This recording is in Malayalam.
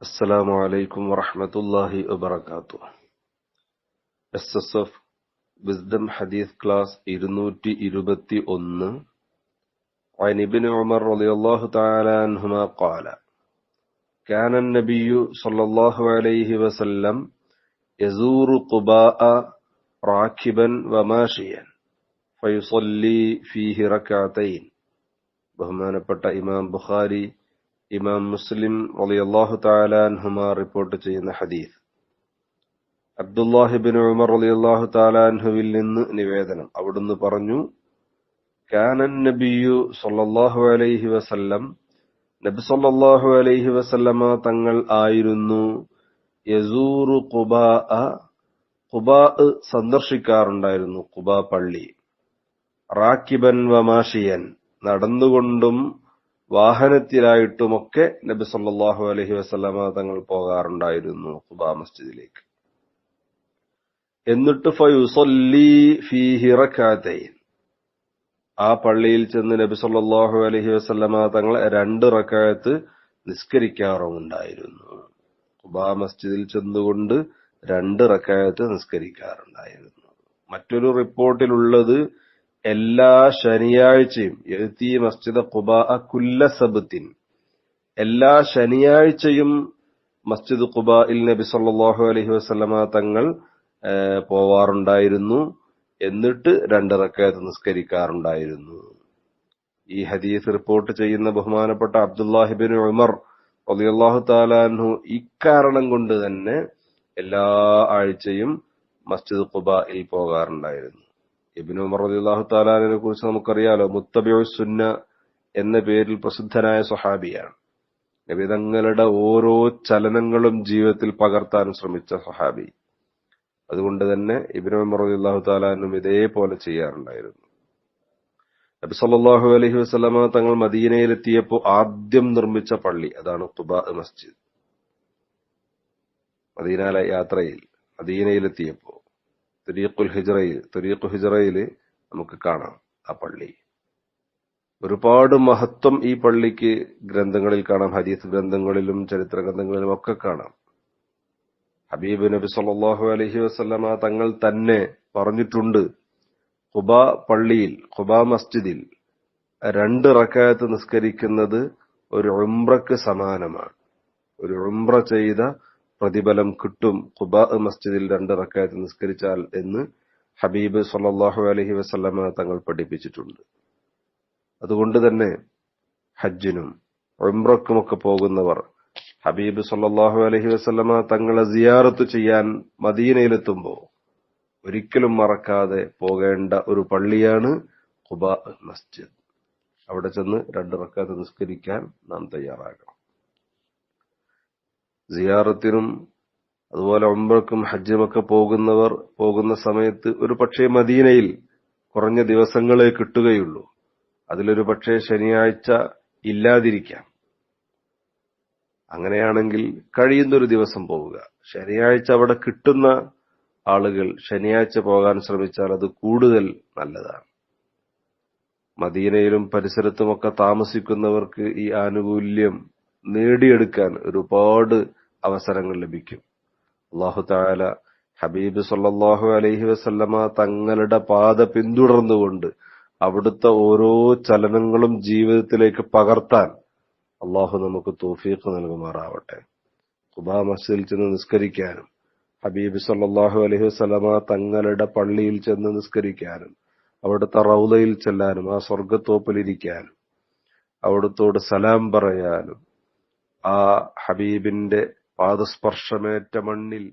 അസ്സലാമു അലൈക്കും വറഹ്മത്തുള്ളാഹി വബറകാതുഹു. എസ്എസ്എഫ് വിസ്ഡം ഹദീസ് ക്ലാസ് 221. عن ابن عمر رضي الله تعالى عنهما قال كان النبي صلى الله عليه وسلم يزور قباء راكبا وماشيا فيصلي فيه ركعتين. ബഹുമാനപ്പെട്ട ഇമാം ബുഖാരി, ഇമാം മുസ്ലിം റളിയല്ലാഹു തആല അൻഹുമാ റിപ്പോർട്ട് ചെയ്യുന്ന ഹദീസ്. അബ്ദുല്ലാഹി ഇബ്നു ഉമർ റളിയല്ലാഹു തആല അൻഹുവിൽ നിന്ന് നിവേദനം. അവിടുന്ന് പറഞ്ഞു, കാനൻ നബിയു സല്ലല്ലാഹു അലൈഹി വസല്ലം, നബി സല്ലല്ലാഹു അലൈഹി വസല്ലമ തങ്ങൾ ആയിരുന്നു, യസൂറു ഖുബാ സന്ദർശിക്കാറുണ്ടായിരുന്നു, ഖുബാ പള്ളി, റാക്കിബൻ വമാഷിയൻ നടന്നുകൊണ്ടും വാഹനത്തിലായിട്ടുമൊക്കെ നബി സല്ലല്ലാഹു അലൈഹി വസല്ലമ തങ്ങൾ പോകാറുണ്ടായിരുന്നു ഖുബാ മസ്ജിദിലേക്ക്. എന്നിട്ട് ഫയുസല്ലി ഫീഹി റക്അതൈൻ, ആ പള്ളിയിൽ ചെന്ന് നബി സല്ലല്ലാഹു അലൈഹി വസല്ലമ തങ്ങൾ 2 റക്അത്ത് നിസ്കരിക്കാറുണ്ടായിരുന്നു. ഖുബാ മസ്ജിദിൽ ചെന്നുകൊണ്ട് 2 റക്അത്ത് നിസ്കരിക്കാറുണ്ടായിരുന്നു. മറ്റൊരു റിപ്പോർട്ടിലുള്ളത്, എല്ലാ ശനിയാഴ്ചയും യഅതി മസ്ജിദ ഖുബാ കുല്ല സബ്തിൻ, എല്ലാ ശനിയാഴ്ചയും മസ്ജിദ് ഖുബായിൽ നബി സല്ലല്ലാഹു അലൈഹി വസല്ലമ തങ്ങൾ പോവാറുണ്ടായിരുന്നു. എന്നിട്ട് 2 റക്അത്ത് നിസ്കരിക്കാറുണ്ടായിരുന്നു. ഈ ഹദീസ് റിപ്പോർട്ട് ചെയ്യുന്ന ബഹുമാനപ്പെട്ട അബ്ദുല്ലാഹി ഇബ്നു ഉമർ റളിയല്ലാഹു തആല അൻഹു ഇക്കാരണം കൊണ്ട് തന്നെ എല്ലാ ആഴ്ചയും മസ്ജിദ് ഖുബായിൽ പോകാറുണ്ടായിരുന്നു. ഇബ്നു ഉമർ റളിയല്ലാഹു തആല അൻഹുവിനെ കുറിച്ച് നമുക്കറിയാലോ, മുത്തബിഉസ് സുന്ന എന്ന പേരിൽ പ്രസിദ്ധനായ സ്വഹാബിയാണ്. നബി തങ്ങളുടെ ഓരോ ചലനങ്ങളും ജീവിതത്തിൽ പകർത്താൻ ശ്രമിച്ച സ്വഹാബി. അതുകൊണ്ട് തന്നെ ഇബ്നു ഉമർ റളിയല്ലാഹു തആല അൻഹു ഇതേപോലെ ചെയ്യാറുണ്ടായിരുന്നു. നബി സല്ലല്ലാഹു അലൈഹി വസല്ലമ തങ്ങൾ മദീനയിലെത്തിയപ്പോൾ ആദ്യം നിർമ്മിച്ച പള്ളി അതാണ് ഖുബാ മസ്ജിദ്. മദീന യാത്രയിൽ മദീനയിലെത്തിയപ്പോൾ തരീഖു ഹിജ്റയിൽ നമുക്ക് കാണാം ആ പള്ളി. ഒരുപാട് മഹത്വം ഈ പള്ളിക്ക് ഗ്രന്ഥങ്ങളിൽ കാണാം, ഹദീസ് ഗ്രന്ഥങ്ങളിലും ചരിത്ര ഗ്രന്ഥങ്ങളിലും ഒക്കെ കാണാം. ഹബീബ് നബി സല്ലല്ലാഹു അലൈഹി വസല്ലമ തങ്ങൾ തന്നെ പറഞ്ഞിട്ടുണ്ട്, ഖുബാ പള്ളിയിൽ, ഖുബാ മസ്ജിദിൽ 2 റക്അത്ത് നിസ്കരിക്കുന്നത് ഒരു ഉംറക്ക് സമാനമാണ്. ഒരു ഉംറ ചെയ്ത പ്രതിഫലം കിട്ടും ഖുബാ മസ്ജിദിൽ 2 റക്അത്ത് നിസ്കരിച്ചാൽ എന്ന് ഹബീബ് സല്ലല്ലാഹു അലൈഹി വസല്ലമ തങ്ങൾ പഠിപ്പിച്ചിട്ടുണ്ട്. അതുകൊണ്ട് തന്നെ ഹജ്ജിനും ഉംറക്കുമൊക്കെ പോകുന്നവർ ഹബീബ് സല്ലല്ലാഹു അലൈഹി വസല്ലമ തങ്ങളെ സിയാറത്ത് ചെയ്യാൻ മദീനയിലെത്തുമ്പോൾ ഒരിക്കലും മറക്കാതെ പോകേണ്ട ഒരു പള്ളിയാണ് ഖുബാ മസ്ജിദ്. അവിടെ ചെന്ന് 2 റക്അത്ത് നിസ്കരിക്കാൻ നാം തയ്യാറാകണം. സിയാറത്തിനും അതുപോലെ ഉംറക്കും ഹജ്ജിനുമൊക്കെ പോകുന്നവർ പോകുന്ന സമയത്ത് ഒരു പക്ഷേ മദീനയിൽ കുറഞ്ഞ ദിവസങ്ങളെ കിട്ടുകയുള്ളൂ. അതിലൊരു പക്ഷേ ശനിയാഴ്ച ഇല്ലാതിരിക്കാം. അങ്ങനെയാണെങ്കിൽ കഴിയുന്നൊരു ദിവസം പോവുക. ശനിയാഴ്ച അവിടെ കിട്ടുന്ന ആളുകൾ ശനിയാഴ്ച പോകാൻ ശ്രമിച്ചാൽ അത് കൂടുതൽ നല്ലതാണ്. മദീനയിലും പരിസരത്തുമൊക്കെ താമസിക്കുന്നവർക്ക് ഈ ആനുകൂല്യം നേടിയെടുക്കാൻ ഒരുപാട് അവസരങ്ങൾ ലഭിക്കും. അല്ലാഹു തആല ഹബീബ് സല്ലല്ലാഹു അലൈഹി വസല്ലമ തങ്ങളുടെ പാത പിന്തുടർന്നുകൊണ്ട് അവിടുത്തെ ഓരോ ചലനങ്ങളും ജീവിതത്തിലേക്ക് പകർത്താൻ അല്ലാഹു നമുക്ക് തൗഫീഖ് നൽകുമാറാവട്ടെ. ഖുബാ മസ്ജിദിൽ ചെന്ന് നിസ്കരിക്കാനും ഹബീബ് സല്ലല്ലാഹു അലൈഹി വസല്ലമ തങ്ങളുടെ പള്ളിയിൽ ചെന്ന് നിസ്കരിക്കാനും അവിടുത്തെ റൗളയിൽ ചെല്ലാനും ആ സ്വർഗ്ഗത്തോപ്പിലിരിക്കാനും അവിടുത്തോട് സലാം പറയാനും ആ ഹബീബിന്റെ പാദസ്പർശമേറ്റ മണ്ണിൽ